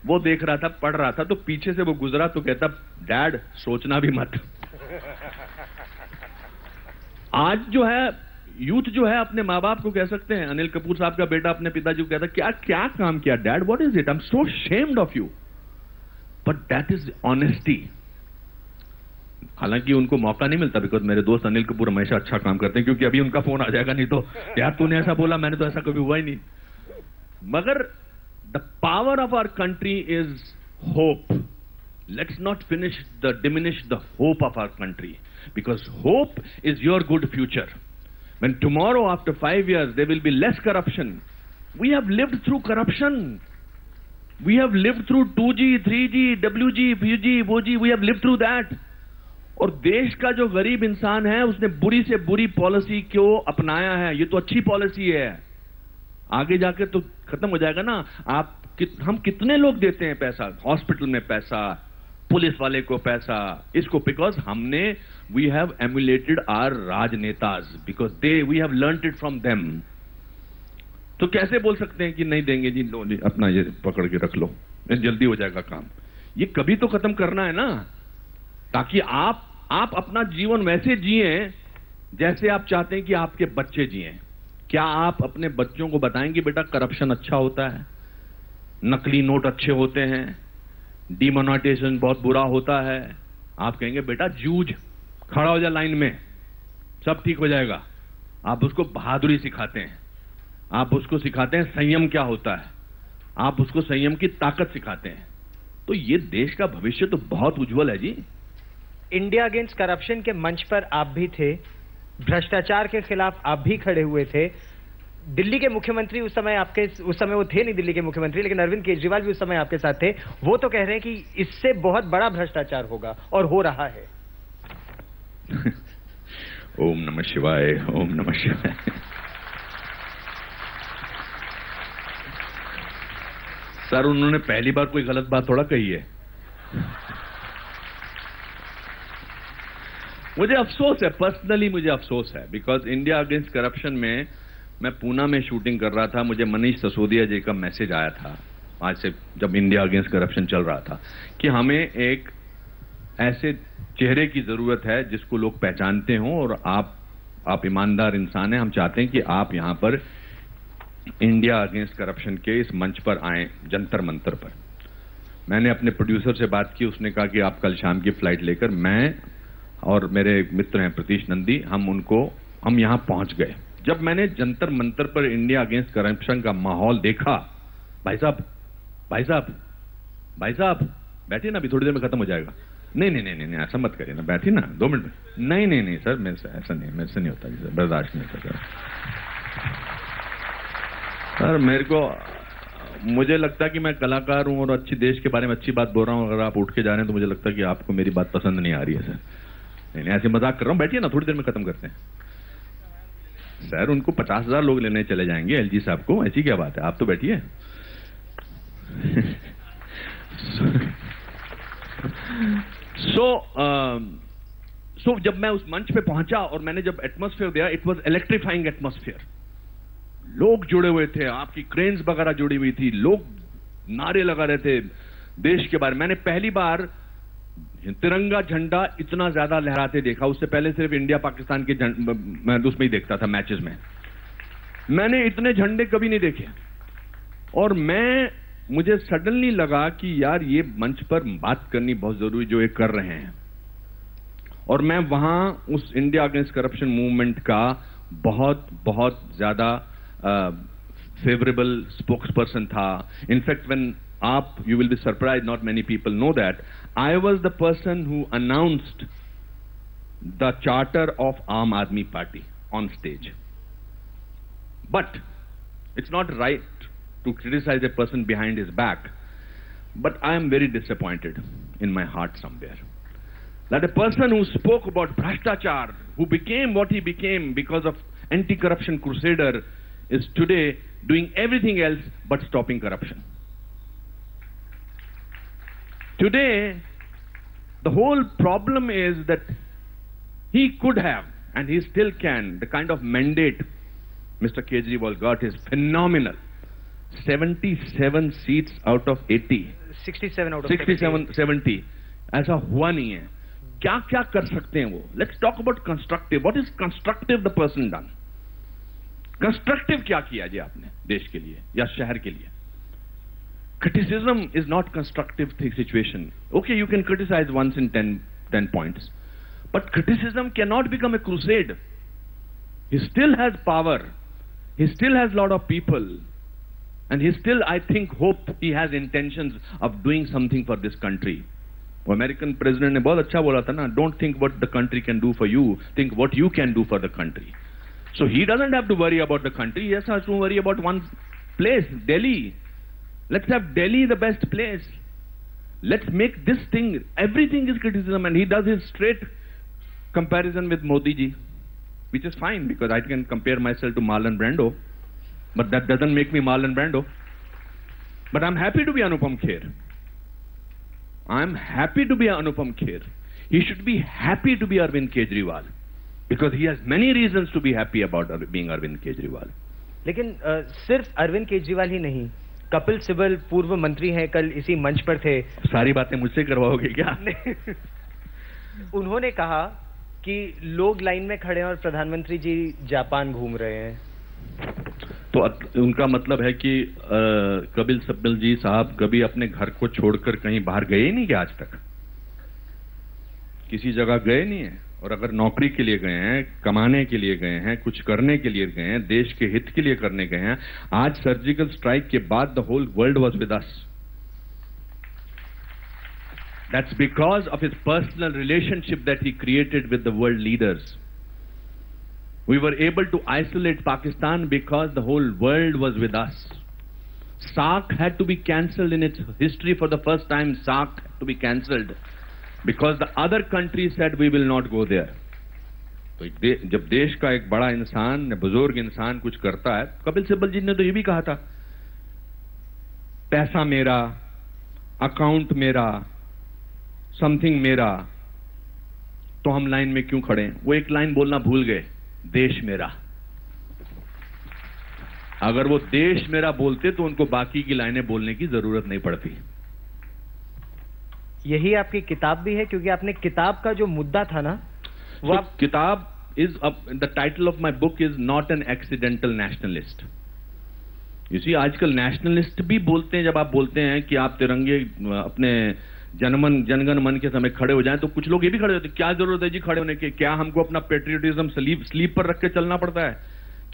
वो देख रहा था, पढ़ रहा था। तो पीछे से वो गुजरा तो कहता, डैड सोचना भी मत। आज जो है यूथ जो है अपने माँ बाप को कह सकते हैं, अनिल कपूर साहब का बेटा अपने पिताजी को कहता, क्या क्या काम किया dad, what is it, I am so shamed of you. But that is honesty. हालांकि उनको मौका नहीं मिलता, बिकॉज मेरे दोस्त अनिल कपूर हमेशा अच्छा काम करते हैं, क्योंकि अभी उनका फोन आ जाएगा, नहीं तो यार तूने ऐसा बोला, मैंने तो ऐसा कभी हुआ ही नहीं। मगर the power of our country is hope. Let's not diminish the hope of our country, because hope is your good future. When tomorrow, after 5 years, there will be less corruption. We have lived through corruption. We have lived through 2G, 3G, WG, 3G, 4G. We have lived through that. और देश का जो गरीब इंसान है, उसने बुरी से बुरी पॉलिसी क्यों अपनाया है? ये तो अच्छी पॉलिसी है, आगे जाके तो खत्म हो जाएगा ना। हम कितने लोग देते हैं पैसा, हॉस्पिटल में पैसा, पुलिस वाले को पैसा, इसको, बिकॉज हमने, वी हैव एमुलेटेड आवर राजनेताज, because we have learned it from them. तो कैसे बोल सकते हैं कि नहीं देंगे जी, लो जी अपना ये पकड़ के रख लो, जल्दी हो जाएगा काम। ये कभी तो खत्म करना है ना, ताकि आप अपना जीवन वैसे जिए जैसे आप चाहते हैं कि आपके बच्चे जिए। क्या आप अपने बच्चों को बताएंगे बेटा करप्शन अच्छा होता है, नकली नोट अच्छे होते हैं, डिमोनेटाइजेशन बहुत बुरा होता है? आप कहेंगे बेटा जूझ, खड़ा हो जा लाइन में, सब ठीक हो जाएगा। आप उसको बहादुरी सिखाते हैं, आप उसको सिखाते हैं संयम क्या होता है, आप उसको संयम की ताकत सिखाते हैं। तो ये देश का भविष्य तो बहुत उज्जवल है जी। इंडिया अगेंस्ट करप्शन के मंच पर आप भी थे, भ्रष्टाचार के खिलाफ आप भी खड़े हुए थे। दिल्ली के मुख्यमंत्री उस समय वो थे नहीं दिल्ली के मुख्यमंत्री, लेकिन अरविंद केजरीवाल भी उस समय आपके साथ थे। वो तो कह रहे हैं कि इससे बहुत बड़ा भ्रष्टाचार होगा, और हो रहा है। ओम नमः शिवाय, ओम नमः शिवाय। सर, उन्होंने पहली बार कोई गलत बात थोड़ा कही है। मुझे अफसोस है, पर्सनली मुझे अफसोस है, बिकॉज इंडिया अगेंस्ट करप्शन में मैं पूना में शूटिंग कर रहा था। मुझे मनीष सिसोदिया जी का मैसेज आया था आज से, जब इंडिया अगेंस्ट करप्शन चल रहा था, कि हमें एक ऐसे चेहरे की जरूरत है जिसको लोग पहचानते हों, और आप ईमानदार इंसान हैं। हम चाहते हैं कि आप यहां पर इंडिया अगेंस्ट करप्शन के इस मंच पर आएं, जंतर मंतर पर। मैंने अपने प्रोड्यूसर से बात की, उसने कहा कि आप कल शाम की फ्लाइट लेकर, मैं और मेरे मित्र हैं प्रतीश नंदी, हम यहां पहुंच गए। जब मैंने जंतर मंतर पर इंडिया अगेंस्ट करप्शन का माहौल देखा, भाई साहब भाई साहब भाई साहब बैठिए ना, अभी थोड़ी देर में खत्म हो जाएगा। नहीं नहीं नहीं नहीं, ऐसा मत करिए ना, बैठिए ना 2 मिनट में। नहीं नहीं नहीं सर, मेरे से ऐसा नहीं, मेरे से नहीं होता सर, बर्दाश्त नहीं होता सर। मेरे को, मुझे लगता है कि मैं कलाकार हूं और अच्छी देश के बारे में अच्छी बात बोल रहा हूं। अगर आप उठ के जा रहे हैं तो मुझे लगता है कि आपको मेरी बात पसंद नहीं आ रही है सर। नहीं नहीं, ऐसे मजाक कर रहा हूं, बैठिए ना, थोड़ी देर में खत्म करते हैं सर। उनको 50,000 लोग लेने चले जाएंगे एलजी साहब को, ऐसी क्या बात है, आप तो बैठिए। सो जब मैं उस मंच पे पहुंचा और मैंने जब एटमॉस्फेयर दिया, इट वाज इलेक्ट्रीफाइंग एटमॉस्फेयर। लोग जुड़े हुए थे, आपकी क्रेन्स वगैरह जुड़ी हुई थी, लोग नारे लगा रहे थे देश के बारे में। मैंने पहली बार तिरंगा झंडा इतना ज्यादा लहराते देखा। उससे पहले सिर्फ इंडिया पाकिस्तान के मैं उसमें ही देखता था, मैचेस में। मैंने इतने झंडे कभी नहीं देखे। और मुझे सडनली लगा कि यार ये मंच पर बात करनी बहुत जरूरी, जो ये कर रहे हैं। और मैं वहां उस इंडिया अगेंस्ट करप्शन मूवमेंट का बहुत बहुत ज्यादा फेवरेबल स्पोक्स पर्सन था। In fact when you will be surprised, not many people know that I was the person who announced the charter of Aam Aadmi Party on stage. But it's not right to criticize a person behind his back, but I am very disappointed in my heart somewhere that a person who spoke about Bhrashtachar, who became what he became because of anti-corruption crusader, is today doing everything else but stopping corruption. Today, the whole problem is that he could have, and he still can, the kind of mandate Mr. Kejriwal got is phenomenal. 77 seats out of 80. 67 out of 70. ऐसा हुआ नहीं है। क्या क्या कर सकते हैं वो? Let's talk about constructive. What is constructive the person done? Constructive क्या किया जी आपने देश के लिए या शहर के लिए? Criticism is not constructive situation. Okay, you can criticize once in 10 points. But criticism cannot become a crusade. He still has power. He still has a lot of people. And he still, I think, hope he has intentions of doing something for this country. American president ne bahut acha bola tha na, don't think what the country can do for you, think what you can do for the country. So he doesn't have to worry about the country, he has to worry about one place, Delhi. Let's have Delhi the best place. Let's make this thing, everything is criticism, and he does his straight comparison with Modi ji, which is fine because I can compare myself to Marlon Brando, but that doesn't make me Marlon Brando. But I'm happy to be Anupam Kher. I'm happy to be Anupam Kher. He should be happy to be Arvind Kejriwal because he has many reasons to be happy about being Arvind Kejriwal. लेकिन सिर्फ अरविंद केजरीवाल ही नहीं, कपिल सिब्बल पूर्व मंत्री हैं, कल इसी मंच पर थे। सारी बातें मुझसे करवाओगे क्या? उन्होंने कहा कि लोग लाइन में खड़े हैं और प्रधानमंत्री जी जापान घूम रहे हैं। तो उनका मतलब है कि कपिल सिब्बल जी साहब कभी अपने घर को छोड़कर कहीं बाहर गए ही नहीं क्या? आज तक किसी जगह गए नहीं है। और अगर नौकरी के लिए गए हैं, कमाने के लिए गए हैं, कुछ करने के लिए गए हैं, देश के हित के लिए करने गए हैं, आज सर्जिकल स्ट्राइक के बाद the whole world was with us. That's because of his personal relationship that he created with the world leaders. We were able to isolate Pakistan because the whole world was with us. SAARC had to be cancelled in its history for the first time. SAARC had to be cancelled because the other countries said we will not go there. तो जब देश का एक बड़ा इंसान, बुजुर्ग इंसान कुछ करता है, कपिल सिब्बल जी ने तो ये भी कहा था, पैसा मेरा, अकाउंट मेरा, समथिंग मेरा, तो हम लाइन में क्यों खड़े हैं? वो एक लाइन बोलना भूल गए, देश मेरा। अगर वो देश मेरा बोलते तो उनको बाकी की लाइनें बोलने की जरूरत नहीं पड़ती। यही आपकी किताब भी है, क्योंकि आपने किताब का जो मुद्दा था ना, वो किताब is, the title of my book is not an accidental nationalist. You see, आजकल नेशनलिस्ट भी बोलते हैं, जब आप बोलते हैं कि आप तिरंगे अपने जनगण मन के समय खड़े हो जाएं, तो कुछ लोग ये भी खड़े होते हैं, क्या जरूरत है जी खड़े होने की? क्या हमको अपना पेट्रियोटिज्म स्लीव पर रख के चलना पड़ता है?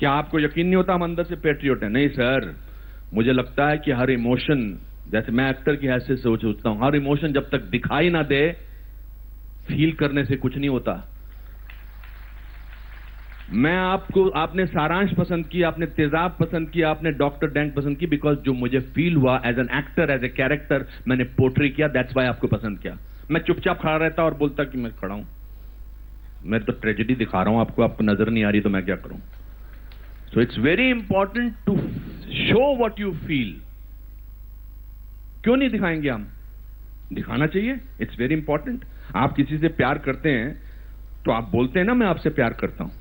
क्या आपको यकीन नहीं होता हम अंदर से पेट्रियोट हैं? नहीं सर, मुझे लगता है कि हर इमोशन, जैसे मैं एक्टर की हैसियत से सोचता हूं, हर इमोशन जब तक दिखाई ना दे, फील करने से कुछ नहीं होता। मैं आपने सारांश पसंद किया, आपने तेजाब पसंद किया, आपने डॉक्टर डैंक पसंद की, बिकॉज जो मुझे फील हुआ as an actor, as a character मैंने पोर्ट्री किया, दैट्स वाई आपको पसंद किया। मैं चुपचाप खड़ा रहता और बोलता कि मैं खड़ा हूं, मैं तो ट्रेजेडी दिखा रहा हूं आपको नजर नहीं आ रही तो मैं क्या करूं? So it's very important to show what you feel. क्यों नहीं दिखाएंगे हम? दिखाना चाहिए, इट्स वेरी इंपॉर्टेंट। आप किसी से प्यार करते हैं तो आप बोलते हैं ना मैं आपसे प्यार करता हूं।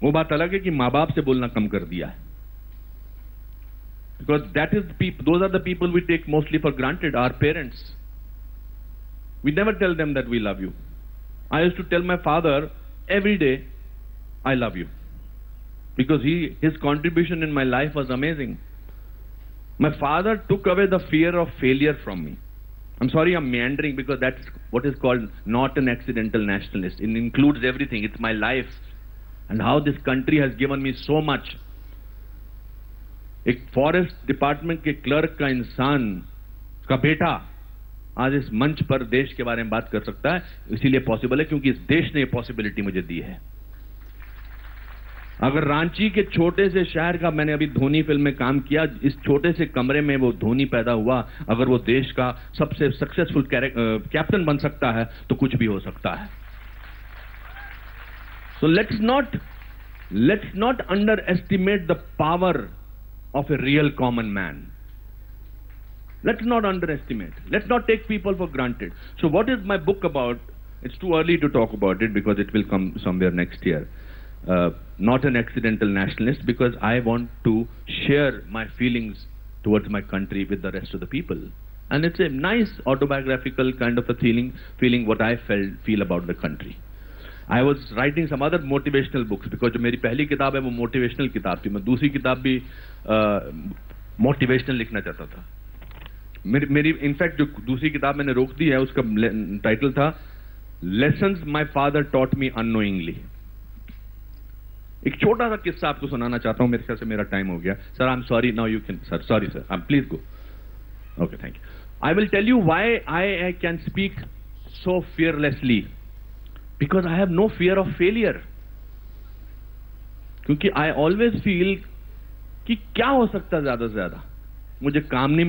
वो बात अलग है कि मां बाप से बोलना कम कर दिया है, because that is those are the people we take mostly for granted, our parents. We never tell them that we love you. I used to tell my father every day I love you, because his contribution in my life was amazing. My father took away the fear of failure from me. I'm sorry I'm meandering, because that's what is called not an accidental nationalist. It includes everything. It's my life and how this country has given me so much. एक forest department के clerk का इंसान का बेटा आज इस मंच पर देश के बारे में बात कर सकता है, इसीलिए पॉसिबल है क्योंकि इस देश ने ये पॉसिबिलिटी मुझे दी है। अगर रांची के छोटे से शहर का, मैंने अभी धोनी फिल्म में काम किया, इस छोटे से कमरे में वो धोनी पैदा हुआ, अगर वो देश का सबसे सक्सेसफुल कैप्टन बन सकता है तो कुछ भी हो सकता है। So let's not under estimate the power of a real common man. Let's not underestimate. Let's not take people for granted. So what is my book about? It's too early to talk about it because it will come somewhere next year. Not an accidental nationalist, because I want to share my feelings towards my country with the rest of the people. And it's a nice autobiographical kind of a feeling what I feel about the country. I was writing some other motivational books because जो मेरी पहली किताब है वो motivational किताब थी। मैं दूसरी किताब भी motivational लिखना चाहता था। मेरी इनफैक्ट जो दूसरी किताब मैंने रोक दी है उसका टाइटल था lessons my father taught me unknowingly. एक छोटा सा किस्सा आपको सुनाना चाहता हूं, मेरे ख्याल से मेरा टाइम हो गया। Sir I am sorry, now you can, sir sorry sir, I please go. Okay, thank you. I will tell you why I can speak so fearlessly, because I have no fear of failure. क्योंकि I always feel कि क्या हो सकता है, ज्यादा से ज्यादा मुझे काम नहीं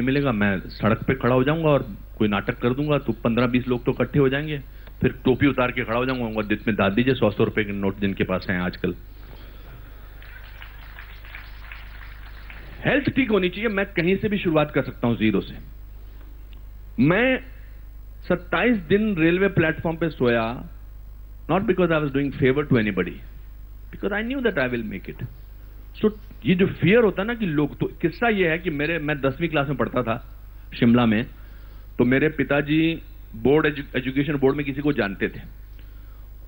मिलेगा, मैं सड़क पे खड़ा हो जाऊंगा और कोई नाटक कर दूंगा तो 15-20 लोग तो इकट्ठे हो जाएंगे, फिर टोपी उतार के खड़ा हो जाऊंगा, जिसमें दाद दीजिए 100 रुपए के नोट जिनके पास हैं आजकल। हेल्थ ठीक होनी चाहिए, मैं कहीं से भी शुरुआत कर सकता हूं जीरो से। मैं 27 दिन रेलवे प्लेटफॉर्म पे सोया, not because I was doing favour to anybody, because I knew that I will make it. So ये जो फियर होता है ना कि लोग, तो किस्सा ये है कि मैं 10वीं क्लास में पढ़ता था शिमला में, तो मेरे पिताजी एजुकेशन बोर्ड में किसी को जानते थे,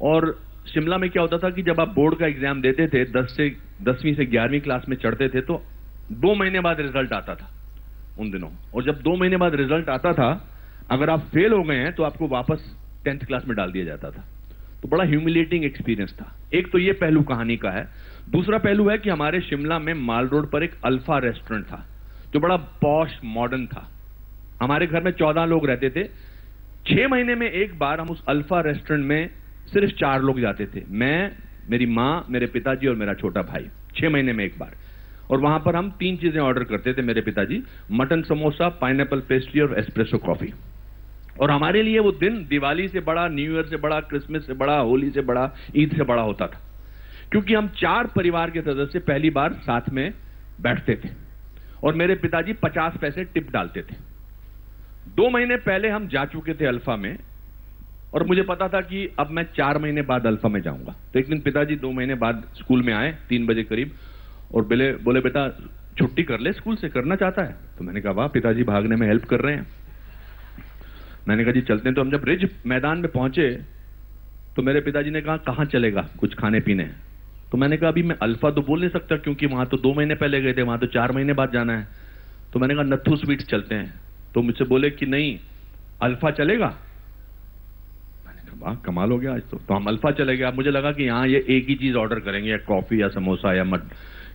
और शिमला में क्या होता था कि जब आप बोर्ड का एग्जाम देते थे, 10वीं से 11वीं क्लास में चढ़ते थे, तो 2 महीने बाद रिजल्ट आता था उन दिनों। और जब 2 महीने बाद रिजल्ट आता था, अगर आप फेल हो गए हैं तो आपको वापस 10th क्लास में डाल दिया जाता था। तो बड़ा ह्यूमिलेटिंग एक्सपीरियंस था। एक तो ये पहलू कहानी का है। दूसरा पहलू है कि हमारे शिमला में माल रोड पर एक अल्फा रेस्टोरेंट था जो बड़ा पॉश मॉडर्न था। हमारे घर में 14 लोग रहते थे। 6 महीने में एक बार हम उस अल्फा रेस्टोरेंट में सिर्फ 4 लोग जाते थे, मैं, मेरी माँ, मेरे पिताजी और मेरा छोटा भाई। 6 महीने में एक बार। और वहां पर हम 3 चीजें ऑर्डर करते थे मेरे पिताजी, मटन समोसा, पाइनएप्पल पेस्ट्री और एस्प्रेसो कॉफी। और हमारे लिए वो दिन दिवाली से बड़ा, न्यू ईयर से बड़ा, क्रिसमस से बड़ा, होली से बड़ा, ईद से बड़ा होता था, क्योंकि हम 4 परिवार के सदस्य पहली बार साथ में बैठते थे और मेरे पिताजी 50 पैसे टिप डालते थे। 2 महीने पहले हम जा चुके थे अल्फा में और मुझे पता था कि अब मैं 4 महीने बाद अल्फा में जाऊंगा। तो एक दिन पिताजी 2 महीने बाद स्कूल में आए 3 बजे करीब और बोले बेटा छुट्टी कर ले, स्कूल से करना चाहता है। तो मैंने कहा वाह, पिताजी भागने में हेल्प कर रहे हैं। मैंने कहा जी चलते हैं। तो हम जब रिज मैदान में पहुंचे तो मेरे पिताजी ने कहा कहां चलेगा कुछ खाने पीने। तो मैंने कहा अभी मैं अल्फा तो बोल नहीं सकता क्योंकि वहां तो 2 महीने पहले गए थे, वहां तो 4 महीने बाद जाना है। तो मैंने कहा नथु स्वीट्स चलते हैं। तो मुझसे बोले कि नहीं, अल्फा चलेगा। मैंने कहा वाह कमाल हो गया आज तो हम अल्फा चले गए। मुझे लगा कि यहाँ ये एक ही चीज ऑर्डर करेंगे, या कॉफी या समोसा या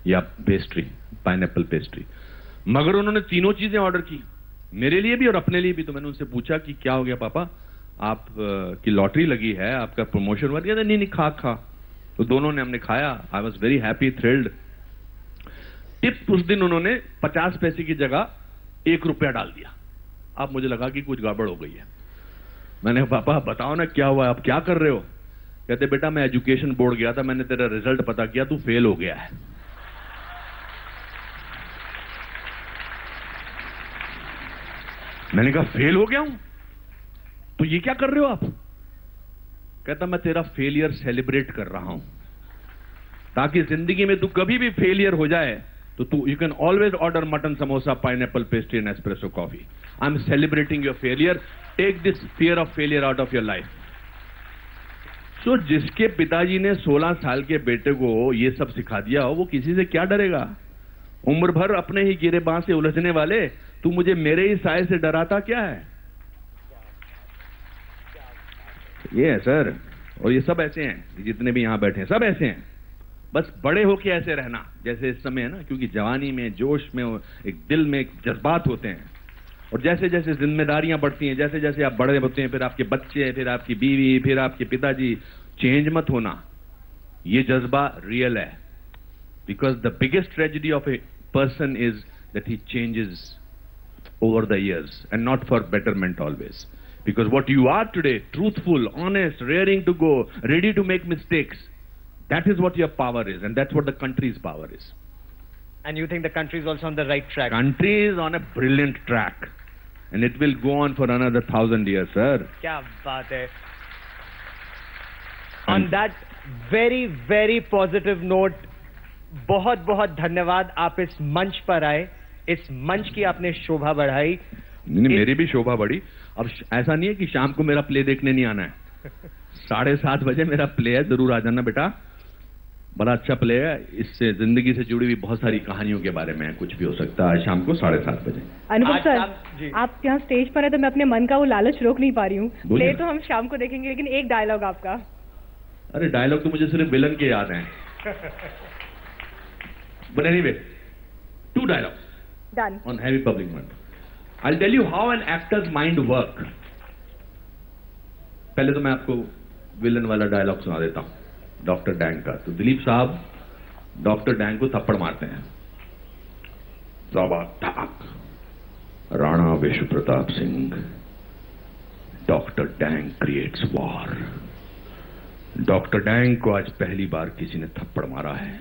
या पेस्ट्री, पाइनएप्पल पेस्ट्री, मगर उन्होंने तीनों चीजें ऑर्डर की, मेरे लिए भी और अपने लिए भी। तो मैंने उनसे पूछा कि क्या हो गया पापा, आप की लॉटरी लगी है, आपका प्रमोशन बढ़ गया? नहीं नहीं, खा खा। तो दोनों ने हमने खाया। I was very happy, thrilled. Tip उस दिन उन्होंने 50 पैसे की जगह 1 रुपया डाल दिया। अब मुझे लगा कि कुछ गड़बड़ हो गई है। मैंने कहा पापा बताओ ना क्या हुआ, आप क्या कर रहे हो? कहते बेटा मैं एजुकेशन बोर्ड गया था, मैंने तेरा रिजल्ट पता किया, तू फेल हो गया है। मैंने कहा फेल हो गया हूं? तो ये क्या कर रहे हो आप? कहता मैं तेरा फेलियर सेलिब्रेट कर रहा हूं, ताकि जिंदगी में तू कभी भी फेलियर हो जाए तो तू you can always order mutton samosa, pineapple pastry and espresso coffee. I am celebrating your failure, take this fear of failure out of your life. So जिसके पिताजी ने 16 साल के बेटे को ये सब सिखा दिया हो, वो किसी से क्या डरेगा? उम्र भर अपने ही गिरेबां से उलझने वाले, तू मुझे मेरे ही साय से डराता क्या है? ये है सर, और ये सब ऐसे हैं, जितने भी यहां बैठे हैं सब ऐसे हैं। बस बड़े होके ऐसे रहना जैसे इस समय है ना, क्योंकि जवानी में, जोश में, एक दिल में एक जज्बात होते हैं, और जैसे जैसे जिम्मेदारियां बढ़ती हैं, जैसे जैसे आप बड़े होते हैं, फिर आपके बच्चे, फिर आपकी बीवी, फिर आपके पिताजी, चेंज मत होना। ये जज्बा रियल है, because the biggest tragedy of a person is that he changes over the years and not for betterment always, because what you are today, truthful, honest, raring to go, ready to make mistakes, that is what your power is, and that's what the country's power is. And you think the country is also on the right track? Country is on a brilliant track, and it will go on for another 1000 years, sir. क्या बात है। On that very very positive note, बहुत बहुत धन्यवाद, आप इस मंच पर आए, इस मंच की आपने शोभा बढ़ाई। नहीं, मेरी भी शोभा बढ़ी। अब ऐसा नहीं है कि शाम को मेरा प्ले देखने नहीं आना है। 7:30 बजे मेरा प्ले है, जरूर आ जाना बेटा, बड़ा अच्छा प्ले है। इससे जिंदगी से जुड़ी हुई बहुत सारी कहानियों के बारे में कुछ भी हो सकता है। शाम को 7:30 बजे। अनुभव सर, आप यहाँ स्टेज पर है तो मैं अपने मन का वो लालच रोक नहीं पा रही हूँ। प्ले तो हम शाम को देखेंगे, लेकिन एक डायलॉग आपका। अरे डायलॉग तो मुझे सिर्फ विलन के याद हैं। But anyway, 2 dialogues. Done. On heavy public money. I'll tell you how an actor's mind work. पहले तो मैं आपको विलन वाला डायलॉग सुना देता हूं डॉक्टर डैंग का। तो दिलीप साहब डॉक्टर डैंग को थप्पड़ मारते हैं, राणा विश्व Pratap Singh, doctor dang creates war. Doctor dang को आज पहली बार किसी ने थप्पड़ मारा है।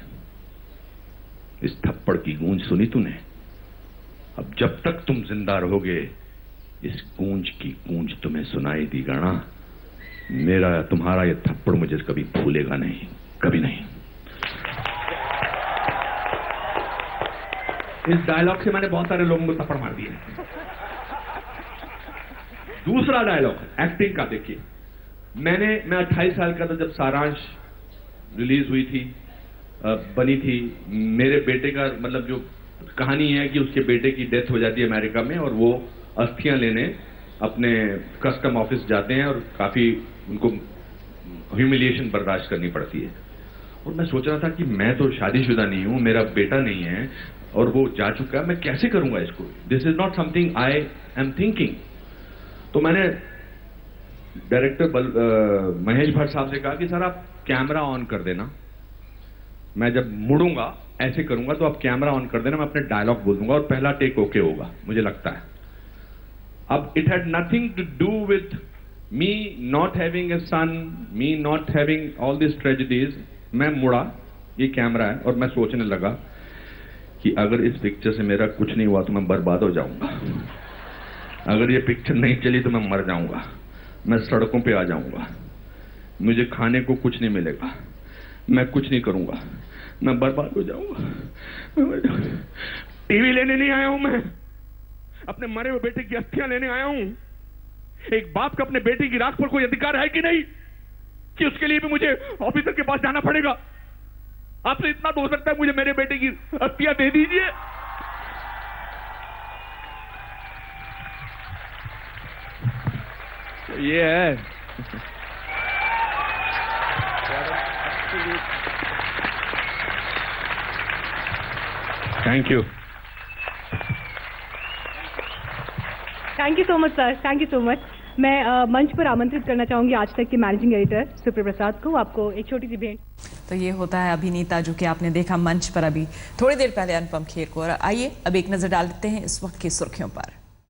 इस थप्पड़ की गूंज सुनी तूने? अब जब तक तुम जिंदा रहोगे, इस गूंज की गूंज तुम्हें सुनाई दी गाना। मेरा तुम्हारा ये थप्पड़ मुझे कभी भूलेगा नहीं, कभी नहीं। इस डायलॉग से मैंने बहुत सारे लोगों को थप्पड़ मार दिए। दूसरा डायलॉग एक्टिंग का देखिए। मैं 28 साल का था जब सारांश रिलीज हुई थी, बनी थी। मेरे बेटे का मतलब जो कहानी है कि उसके बेटे की डेथ हो जाती है अमेरिका में, और वो अस्थियां लेने अपने कस्टम ऑफिस जाते हैं, और काफी उनको ह्यूमिलिएशन बर्दाश्त करनी पड़ती है। और मैं सोच रहा था कि मैं तो शादीशुदा नहीं हूं, मेरा बेटा नहीं है, और वो जा चुका है, मैं कैसे करूंगा इसको? This is not something I am thinking. तो मैंने डायरेक्टर महेश भट्ट साहब से कहा कि सर आप कैमरा ऑन कर देना, मैं जब मुड़ूंगा ऐसे करूंगा तो आप कैमरा ऑन कर देना, मैं अपने डायलॉग बोल दूंगा और पहला टेक ओके होगा, मुझे लगता है। अब it had nothing to do with me not having a son, me not having all this tragedies. मैं मुड़ा, ये कैमरा है, और मैं सोचने लगा कि अगर इस पिक्चर से मेरा कुछ नहीं हुआ तो मैं बर्बाद हो जाऊंगा। अगर ये पिक्चर नहीं चली तो मैं मर जाऊंगा, मैं सड़कों पे आ जाऊंगा, मुझे खाने को कुछ नहीं मिलेगा, मैं कुछ नहीं करूंगा, मैं बर्बाद हो जाऊंगा। टीवी लेने नहीं आया हूं मैं, अपने मरे हुए बेटे की अस्थियां लेने आया हूं। एक बाप का अपने बेटे की राख पर कोई अधिकार है कि नहीं, कि उसके लिए भी मुझे ऑफिसर के पास जाना पड़ेगा? आपसे इतना तो हो सकता है, मुझे मेरे बेटे की अस्थियां दे दीजिए। ये है thank you. Thank you so much sir, thank you so much. मैं मंच पर आमंत्रित करना चाहूंगी आज तक के मैनेजिंग एडिटर सुप्रिया प्रसाद को। आपको एक छोटी सी भेंट। तो ये होता है अभिनेता जो कि आपने देखा मंच पर अभी थोड़ी देर पहले अनुपम खेर को। और आइए अब एक नजर डाल देते हैं इस वक्त की सुर्खियों पर।